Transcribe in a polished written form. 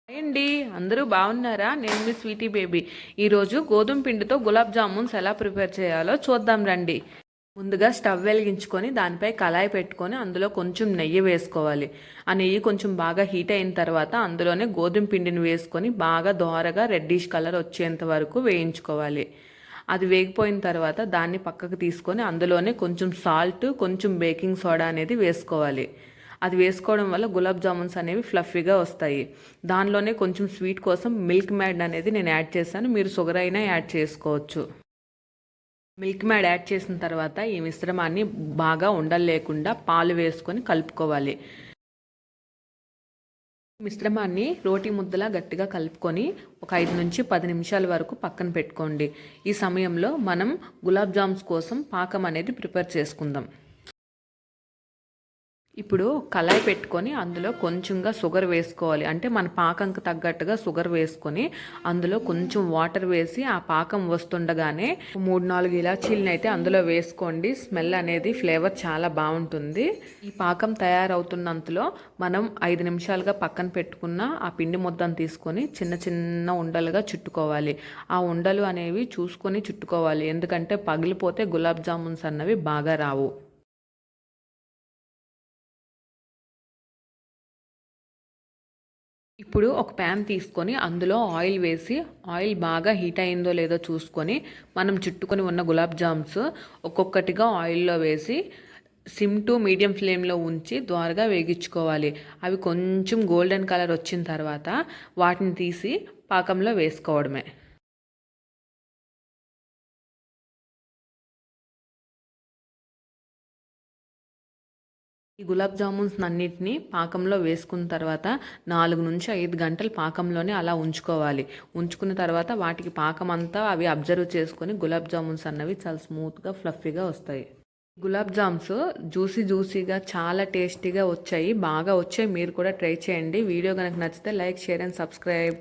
Hi అండి, అందరూ బాగున్నారా? నేను మీ స్వీటీ బేబీ. ఈరోజు గోధుమ పిండితో గులాబ్ జామున్స్ ఎలా ప్రిపేర్ చేయాలో చూద్దాం రండి. ముందుగా స్టవ్ వెలిగించుకొని దానిపై కళాయి పెట్టుకొని అందులో కొంచెం నెయ్యి వేసుకోవాలి. ఆ నెయ్యి కొంచెం బాగా హీట్ అయిన తర్వాత అందులోనే గోధుమ పిండిని వేసుకొని బాగా దోరగా రెడ్డిష్ కలర్ వచ్చేంత వరకు వేయించుకోవాలి. అది వేగిపోయిన తర్వాత దాన్ని పక్కకు తీసుకొని అందులోనే కొంచెం సాల్ట్, కొంచెం బేకింగ్ సోడా అనేది వేసుకోవాలి. అది వేసుకోవడం వల్ల గులాబ్ జామున్స్ అనేవి ఫ్లఫీగా వస్తాయి. దానిలోనే కొంచెం స్వీట్ కోసం మిల్క్ మ్యాడ్ అనేది నేను యాడ్ చేశాను. మీరు షుగర్ అయినా యాడ్ చేసుకోవచ్చు. మిల్క్ మ్యాడ్ యాడ్ చేసిన తర్వాత ఈ మిశ్రమాన్ని బాగా ఉండలు లేకుండా పాలు వేసుకొని కలుపుకోవాలి. మిశ్రమాన్ని రోటీ ముద్దలా గట్టిగా కలుపుకొని ఒక 5 నుంచి 10 నిమిషాల వరకు పక్కన పెట్టుకోండి. ఈ సమయంలో మనం గులాబ్ జామ్స్ కోసం పాకం అనేది ప్రిపేర్ చేసుకుందాం. ఇప్పుడు కళాయి పెట్టుకొని అందులో కొంచెంగా షుగర్ వేసుకోవాలి. అంటే మన పాకంకి తగ్గట్టుగా షుగర్ వేసుకొని అందులో కొంచెం వాటర్ వేసి ఆ పాకం వస్తుండగానే 3-4 ఇలాచీలను అయితే అందులో వేసుకోండి. స్మెల్ అనేది ఫ్లేవర్ చాలా బాగుంటుంది. ఈ పాకం తయారవుతున్నంతలో మనం 5 నిమిషాలుగా పక్కన పెట్టుకున్న ఆ పిండి ముద్దను తీసుకొని చిన్న చిన్న ఉండలుగా చుట్టుకోవాలి. ఆ ఉండలు అనేవి చూసుకొని చుట్టుకోవాలి, ఎందుకంటే పగిలిపోతే గులాబ్ జామున్స్ అన్నవి బాగా రావు. ఇప్పుడు ఒక ప్యాన్ తీసుకొని అందులో ఆయిల్ వేసి ఆయిల్ బాగా హీట్ అయిందో లేదో చూసుకొని మనం చుట్టుకొని ఉన్న గులాబ్ జామ్స్ ఒక్కొక్కటిగా ఆయిల్లో వేసి సిమ్ టు మీడియం ఫ్లేమ్లో ఉంచి ద్వారగా వేగించుకోవాలి. అవి కొంచెం గోల్డెన్ కలర్ వచ్చిన తర్వాత వాటిని తీసి పాకంలో వేసుకోవడమే. ఈ గులాబ్ జామున్స్ అన్నిటినీ పాకంలో వేసుకున్న తర్వాత 4 నుంచి 5 గంటలు పాకంలోనే అలా ఉంచుకోవాలి. ఉంచుకున్న తర్వాత వాటికి పాకం అంతా అవి అబ్జర్వ్ చేసుకొని గులాబ్ జామున్స్ అన్నవి చాలా స్మూత్గా ఫ్లఫీగా వస్తాయి. గులాబ్ జామ్స్ జ్యూసీగా చాలా టేస్టీగా వచ్చాయి, బాగా వచ్చాయి. మీరు కూడా ట్రై చేయండి. వీడియో కనుక నచ్చితే లైక్, షేర్ అండ్ సబ్స్క్రైబ్.